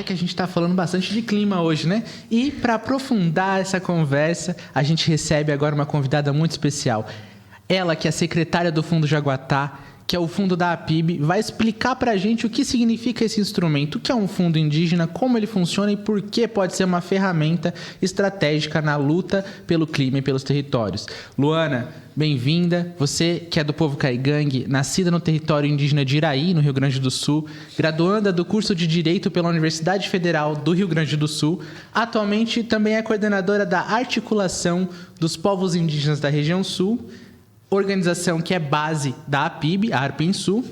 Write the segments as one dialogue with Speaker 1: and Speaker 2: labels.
Speaker 1: que a gente está falando bastante de clima hoje, né? E para aprofundar essa conversa, a gente recebe agora uma convidada muito especial. Ela, que é secretária do Fundo Jaguatá, que é o fundo da APIB, vai explicar para a gente o que significa esse instrumento, o que é um fundo indígena, como ele funciona e por que pode ser uma ferramenta estratégica na luta pelo clima e pelos territórios. Luana, bem-vinda. Você que é do povo caigangue, nascida no território indígena de Iraí, no Rio Grande do Sul, graduanda do curso de Direito pela Universidade Federal do Rio Grande do Sul, atualmente também é coordenadora da Articulação dos Povos Indígenas da Região Sul, organização que é base da APIB, a Arpensul,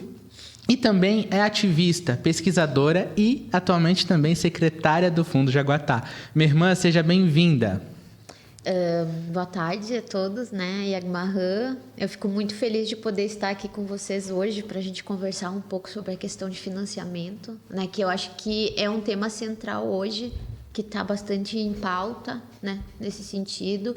Speaker 1: e também é ativista, pesquisadora e atualmente também secretária do Fundo Jaguatá. Minha irmã, seja bem-vinda.
Speaker 2: Boa tarde a todos, né? Yagmarã. Eu fico muito feliz de poder estar aqui com vocês hoje para a gente conversar um pouco sobre a questão de financiamento, né? Que eu acho que é um tema central hoje, que está bastante em pauta, né? Nesse sentido.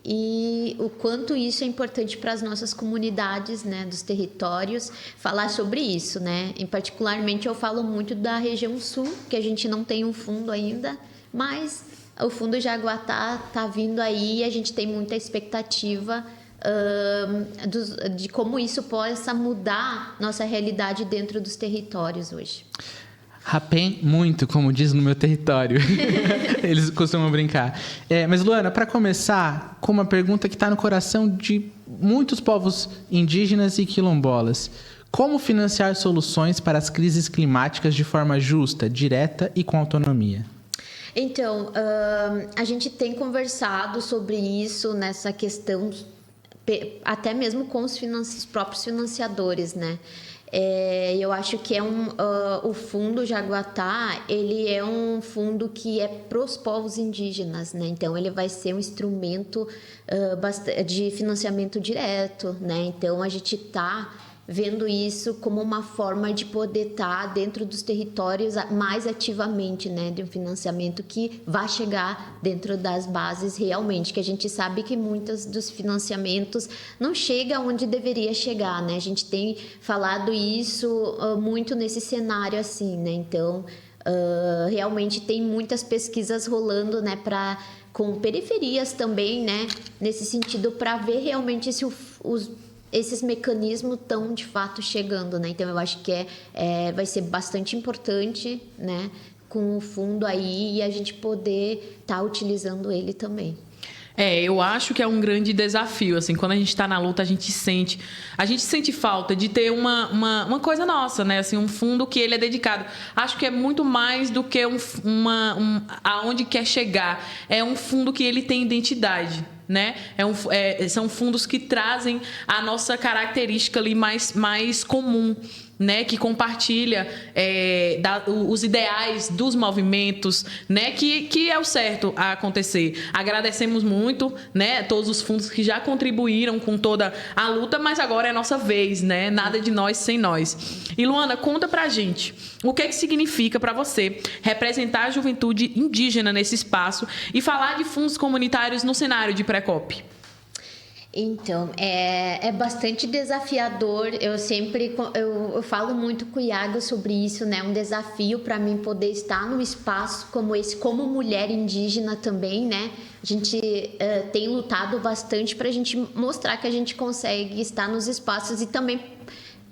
Speaker 2: E o quanto isso é importante para as nossas comunidades, né, dos territórios, falar sobre isso, né? Em particularmente eu falo muito da região sul, que a gente não tem um fundo ainda, mas o Fundo Jaguatá está vindo aí e a gente tem muita expectativa de como isso possa mudar nossa realidade dentro dos territórios hoje.
Speaker 1: Rapém muito, como diz no meu território. Eles costumam brincar. Mas, Luana, para começar, com uma pergunta que está no coração de muitos povos indígenas e quilombolas. Como financiar soluções para as crises climáticas de forma justa, direta e com autonomia?
Speaker 2: Então, a gente tem conversado sobre isso, nessa questão, até mesmo com os próprios financiadores, né? Eu acho que o Fundo Jaguatá, ele é um fundo que é para os povos indígenas, né? Então, ele vai ser um instrumento de financiamento direto, né? Então, a gente está vendo isso como uma forma de poder estar dentro dos territórios mais ativamente, né, de um financiamento que vai chegar dentro das bases realmente, que a gente sabe que muitos dos financiamentos não chegam onde deveria chegar, né, a gente tem falado isso muito nesse cenário assim, né, então realmente tem muitas pesquisas rolando, né, com periferias também, né, nesse sentido, para ver realmente se esses mecanismos estão de fato chegando, né? Então eu acho que vai ser bastante importante, né, com o fundo aí e a gente poder estar utilizando ele também.
Speaker 3: Eu acho que é um grande desafio, assim, quando a gente está na luta, a gente sente falta de ter uma coisa nossa, né, assim, um fundo que ele é dedicado. Acho que é muito mais do que aonde quer chegar, é um fundo que ele tem identidade, né? São fundos que trazem a nossa característica ali mais comum, né? Que compartilha os ideais dos movimentos, né? Que é o certo a acontecer. Agradecemos muito, né? Todos os fundos que já contribuíram com toda a luta, mas agora é a nossa vez, né? Nada de nós sem nós. E Luana, conta pra gente o que significa para você representar a juventude indígena nesse espaço e falar de fundos comunitários no cenário de Pré-COP.
Speaker 2: Então, é bastante desafiador. Eu falo muito com o Iago sobre isso, né? Um desafio para mim poder estar num espaço como esse, como mulher indígena também, né? A gente tem lutado bastante para a gente mostrar que a gente consegue estar nos espaços e também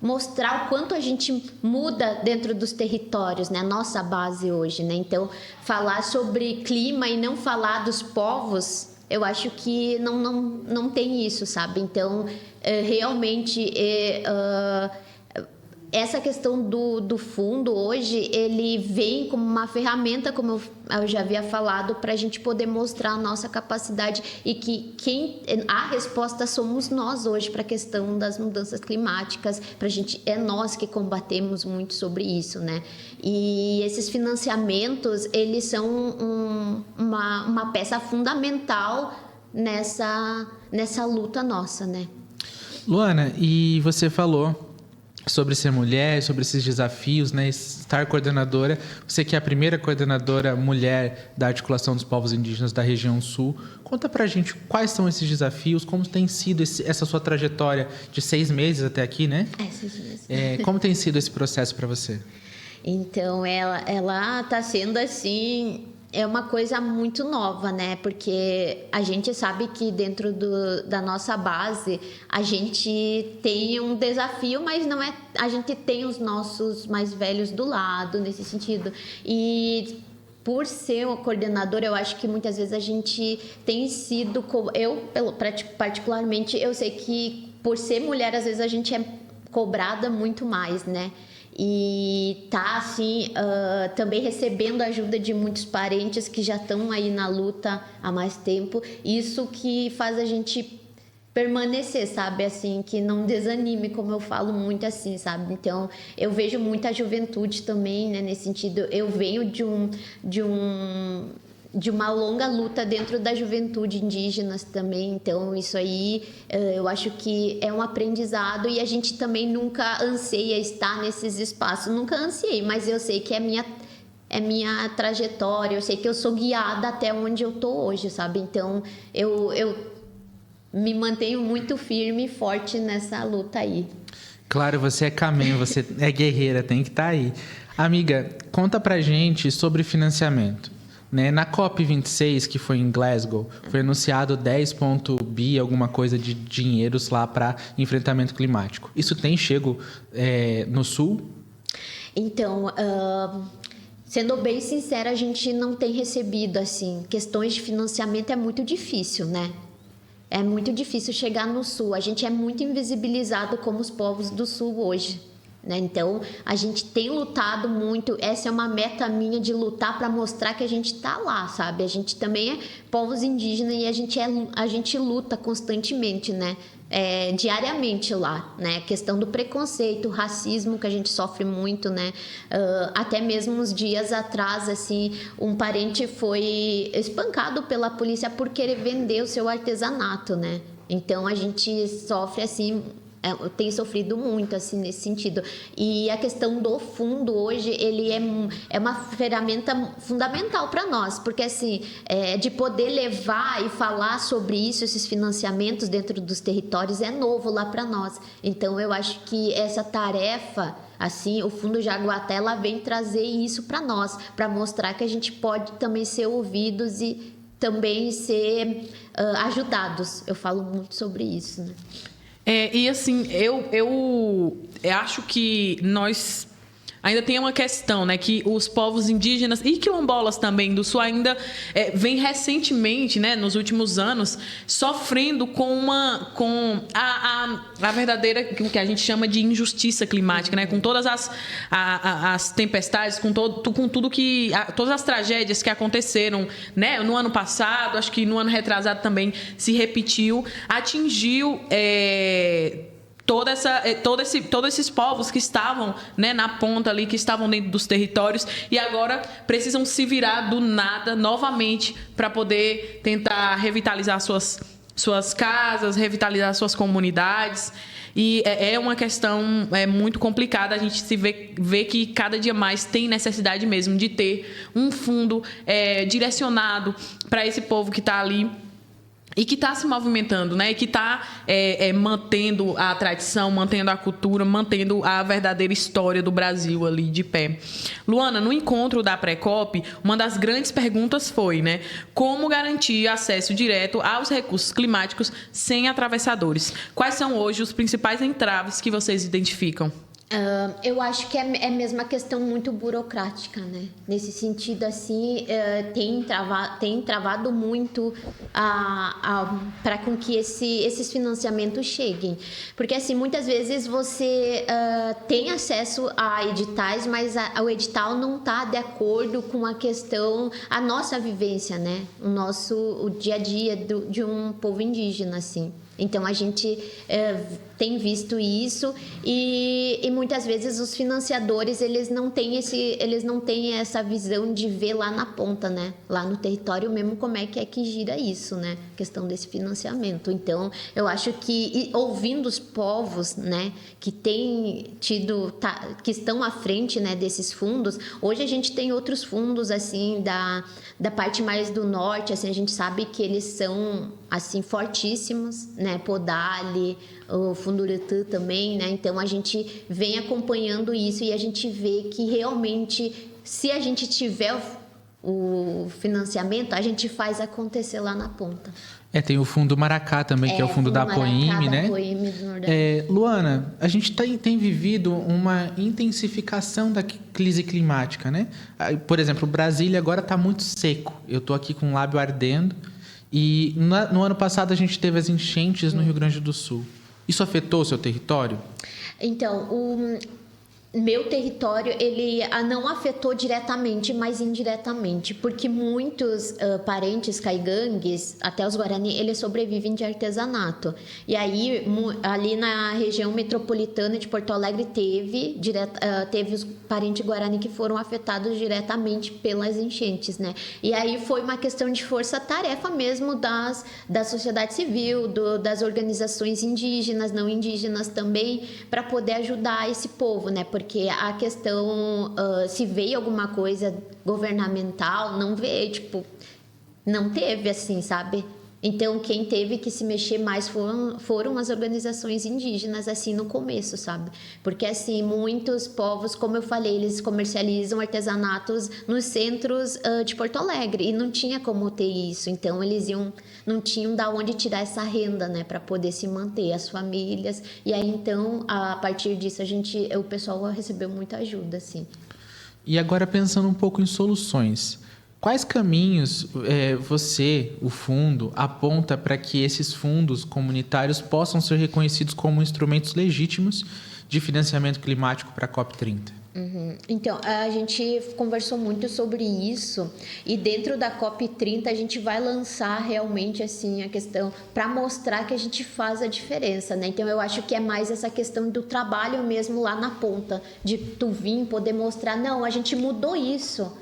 Speaker 2: mostrar o quanto a gente muda dentro dos territórios, né? Nossa base hoje, né? Então, falar sobre clima e não falar dos povos, eu acho que não tem isso, sabe? Então, realmente, essa questão do fundo hoje, ele vem como uma ferramenta, como eu já havia falado, para a gente poder mostrar a nossa capacidade e que a resposta somos nós hoje para a questão das mudanças climáticas. É nós que combatemos muito sobre isso, né? E esses financiamentos, eles são uma peça fundamental nessa luta nossa, né?
Speaker 1: Luana, e você falou sobre ser mulher, sobre esses desafios, né? Estar coordenadora. Você que é a primeira coordenadora mulher da Articulação dos Povos Indígenas da Região Sul. Conta pra gente quais são esses desafios, como tem sido essa sua trajetória de 6 meses até aqui, né?
Speaker 2: 6 meses.
Speaker 1: Como tem sido esse processo para você?
Speaker 2: Então, ela tá sendo assim... É uma coisa muito nova, né? Porque a gente sabe que dentro da nossa base a gente tem um desafio, mas não é. A gente tem os nossos mais velhos do lado nesse sentido. E por ser uma coordenadora, eu acho que muitas vezes a gente tem sido. Particularmente, eu sei que por ser mulher, às vezes a gente é cobrada muito mais, né? E tá assim também recebendo ajuda de muitos parentes que já estão aí na luta há mais tempo. Isso que faz a gente permanecer, sabe, assim, que não desanime, como eu falo muito assim, sabe. Então eu vejo muita juventude também, né, nesse sentido. Eu venho de uma longa luta dentro da juventude indígena também, então isso aí eu acho que é um aprendizado e a gente também nunca anseia estar nesses espaços, nunca ansiei, mas eu sei que é minha trajetória, eu sei que eu sou guiada até onde eu tô hoje, sabe, então eu me mantenho muito firme e forte nessa luta aí.
Speaker 1: Claro, você é caminho, você é guerreira, tem que estar aí. Amiga, conta pra gente sobre financiamento. Na COP26, que foi em Glasgow, foi anunciado 10 bi, alguma coisa de dinheiros lá para enfrentamento climático. Isso tem chego no Sul?
Speaker 2: Então, sendo bem sincera, a gente não tem recebido, assim, questões de financiamento é muito difícil, né? É muito difícil chegar no Sul. A gente é muito invisibilizado como os povos do Sul hoje. Né? Então, a gente tem lutado muito, essa é uma meta minha de lutar para mostrar que a gente está lá, sabe? A gente também é povos indígenas e a gente luta constantemente, né? Diariamente lá, né? A questão do preconceito, racismo que a gente sofre muito, né? Até mesmo uns dias atrás, assim, um parente foi espancado pela polícia por querer vender o seu artesanato, né? Então, a gente sofre, assim... tem sofrido muito assim nesse sentido, e a questão do fundo hoje ele é uma ferramenta fundamental para nós, porque assim de poder levar e falar sobre isso, esses financiamentos dentro dos territórios é novo lá para nós. Então eu acho que essa tarefa, assim, o Fundo Jaguatá, ela vem trazer isso para nós, para mostrar que a gente pode também ser ouvidos e também ser ajudados. Eu falo muito sobre isso, né?
Speaker 3: E assim, eu acho que nós ainda tem uma questão, né, que os povos indígenas e quilombolas também do Sul ainda vem recentemente, né, nos últimos anos, sofrendo com a verdadeira, o que a gente chama de injustiça climática, né, com todas as tempestades, com tudo que todas as tragédias que aconteceram, né, no ano passado, acho que no ano retrasado também se repetiu, atingiu todos esses povos que estavam, né, na ponta ali, que estavam dentro dos territórios e agora precisam se virar do nada novamente para poder tentar revitalizar suas casas, revitalizar suas comunidades. E é uma questão muito complicada. A gente vê que cada dia mais tem necessidade mesmo de ter um fundo direcionado para esse povo que está ali e que está se movimentando, né? E que está mantendo a tradição, mantendo a cultura, mantendo a verdadeira história do Brasil ali de pé. Luana, no encontro da Pré-COP, uma das grandes perguntas foi, né? Como garantir acesso direto aos recursos climáticos sem atravessadores? Quais são hoje os principais entraves que vocês identificam?
Speaker 2: Eu acho que é mesmo uma questão muito burocrática, né? Nesse sentido, assim, tem travado muito para com que esses financiamentos cheguem. Porque, assim, muitas vezes você tem acesso a editais, mas o edital não está de acordo com a nossa vivência, né? O dia a dia de um povo indígena, assim. Então, a gente tem visto isso e muitas vezes os financiadores, eles não têm essa visão de ver lá na ponta, né? Lá no território mesmo, como é que gira isso, né? A questão desse financiamento. Então, eu acho que ouvindo os povos, né? Que que estão à frente, né? Desses fundos. Hoje a gente tem outros fundos, assim, da parte mais do norte, assim, a gente sabe que eles são, assim, fortíssimos, né, Podali, o Funduretã também, né? Então a gente vem acompanhando isso e a gente vê que realmente, se a gente tiver o financiamento, a gente faz acontecer lá na ponta.
Speaker 1: Tem o Fundo Maracá também, que é o fundo da Apoime, né?
Speaker 2: Apoime do Nordeste.
Speaker 1: Luana, a gente tem vivido uma intensificação da crise climática, né? Por exemplo, Brasília agora está muito seco. Eu estou aqui com o lábio ardendo. E no ano passado a gente teve as enchentes no Rio Grande do Sul. Isso afetou o seu território?
Speaker 2: Então, o meu território, ele não afetou diretamente, mas indiretamente, porque muitos parentes caigangues, até os Guarani, eles sobrevivem de artesanato. E aí, ali na região metropolitana de Porto Alegre, teve os parentes Guarani que foram afetados diretamente pelas enchentes, né? E aí foi uma questão de força-tarefa mesmo da sociedade civil, das organizações indígenas, não indígenas também, para poder ajudar esse povo, né? Porque a questão, se veio alguma coisa governamental, não veio, não teve assim, sabe? Então, quem teve que se mexer mais foram as organizações indígenas, assim, no começo, sabe? Porque, assim, muitos povos, como eu falei, eles comercializam artesanatos nos centros de Porto Alegre, e não tinha como ter isso. Então, eles não tinham da onde tirar essa renda, né, para poder se manter, as famílias. E aí, então, a partir disso, o pessoal recebeu muita ajuda, assim.
Speaker 1: E agora, pensando um pouco em soluções, quais caminhos o fundo, aponta para que esses fundos comunitários possam ser reconhecidos como instrumentos legítimos de financiamento climático para a COP30?
Speaker 2: Então, a gente conversou muito sobre isso e dentro da COP30 a gente vai lançar realmente assim a questão para mostrar que a gente faz a diferença, né? Então, eu acho que é mais essa questão do trabalho mesmo lá na ponta, de tu vir poder mostrar, não, a gente mudou isso.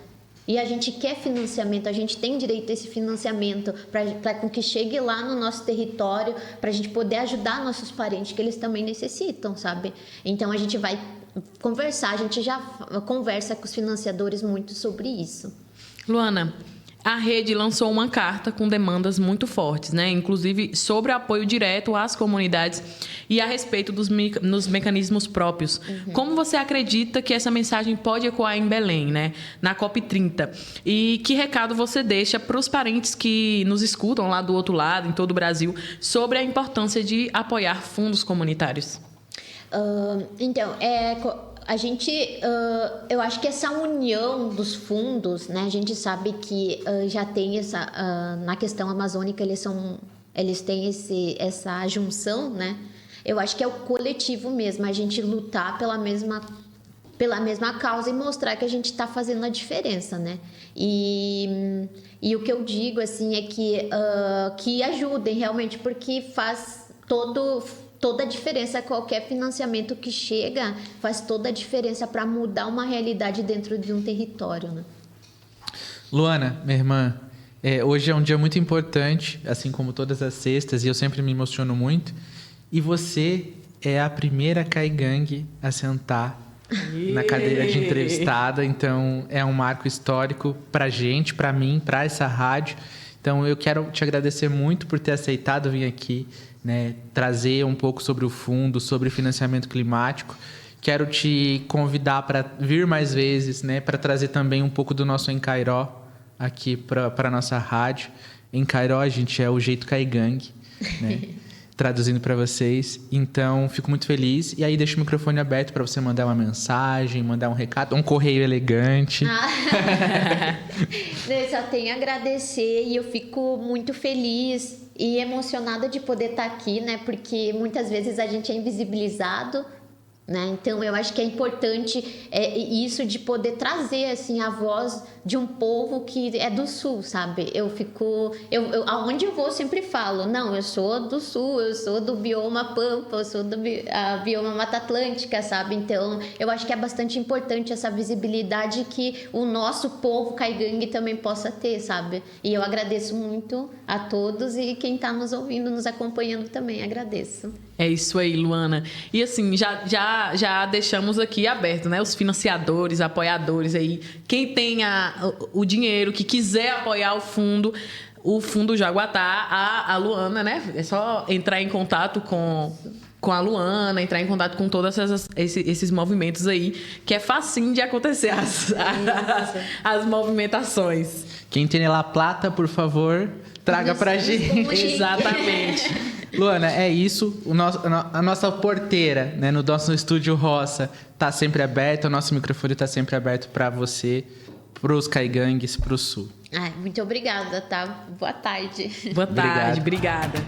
Speaker 2: E a gente quer financiamento, a gente tem direito a esse financiamento para que chegue lá no nosso território, para a gente poder ajudar nossos parentes, que eles também necessitam, sabe? Então, a gente vai conversar, a gente já conversa com os financiadores muito sobre isso. Luana,
Speaker 3: a rede lançou uma carta com demandas muito fortes, né? Inclusive sobre apoio direto às comunidades e a respeito dos mecanismos próprios. Como você acredita que essa mensagem pode ecoar em Belém, né? Na COP30? E que recado você deixa para os parentes que nos escutam lá do outro lado, em todo o Brasil, sobre a importância de apoiar fundos comunitários?
Speaker 2: Então, a gente, eu acho que essa união dos fundos, né? A gente sabe que já tem na questão amazônica eles têm essa junção, né? Eu acho que é o coletivo mesmo, a gente lutar pela mesma causa e mostrar que a gente está fazendo a diferença, né? E o que eu digo assim é que ajudem realmente, porque faz toda a diferença. Qualquer financiamento que chega faz toda a diferença para mudar uma realidade dentro de um território, né?
Speaker 1: Luana, minha irmã, hoje é um dia muito importante, assim como todas as sextas, e eu sempre me emociono muito. E você é a primeira caigangue a sentar na cadeira de entrevistada, então é um marco histórico para a gente, para mim, para essa rádio. Então eu quero te agradecer muito por ter aceitado vir aqui, né, trazer um pouco sobre o fundo, sobre financiamento climático. Quero te convidar para vir mais vezes, né, para trazer também um pouco do nosso Encairó aqui para a nossa rádio. Encairó, a gente é o jeito caigangue, né? Traduzindo para vocês. Então, fico muito feliz. E aí, deixo o microfone aberto para você mandar uma mensagem, mandar um recado, um correio elegante.
Speaker 2: Eu só tenho a agradecer e eu fico muito feliz e emocionada de poder estar aqui, né? Porque muitas vezes a gente é invisibilizado, né? Então, eu acho que é importante isso de poder trazer assim a voz de um povo que é do sul, sabe? Aonde eu vou eu sempre falo, não, eu sou do sul, eu sou do bioma Pampa, eu sou do bioma Mata Atlântica, sabe? Então, eu acho que é bastante importante essa visibilidade que o nosso povo caigangue também possa ter, sabe? E eu agradeço muito a todos e quem está nos ouvindo, nos acompanhando também, agradeço.
Speaker 3: É isso aí, Luana. E assim, já deixamos aqui aberto, né? Os financiadores, apoiadores aí. Quem tem o dinheiro, que quiser apoiar o fundo, o Fundo Jaguatá, a Luana, né? É só entrar em contato com a Luana, entrar em contato com todos esses movimentos aí, que é facinho de acontecer as movimentações.
Speaker 1: Quem tem La Plata, por favor, traga pra gente.
Speaker 3: Exatamente.
Speaker 1: Luana, é isso. A nossa porteira, né, no nosso estúdio Roça tá sempre aberta, o nosso microfone tá sempre aberto para você, pros caigangues, pro Sul.
Speaker 2: Ai, muito obrigada, tá? Boa tarde.
Speaker 3: Boa tarde, obrigada.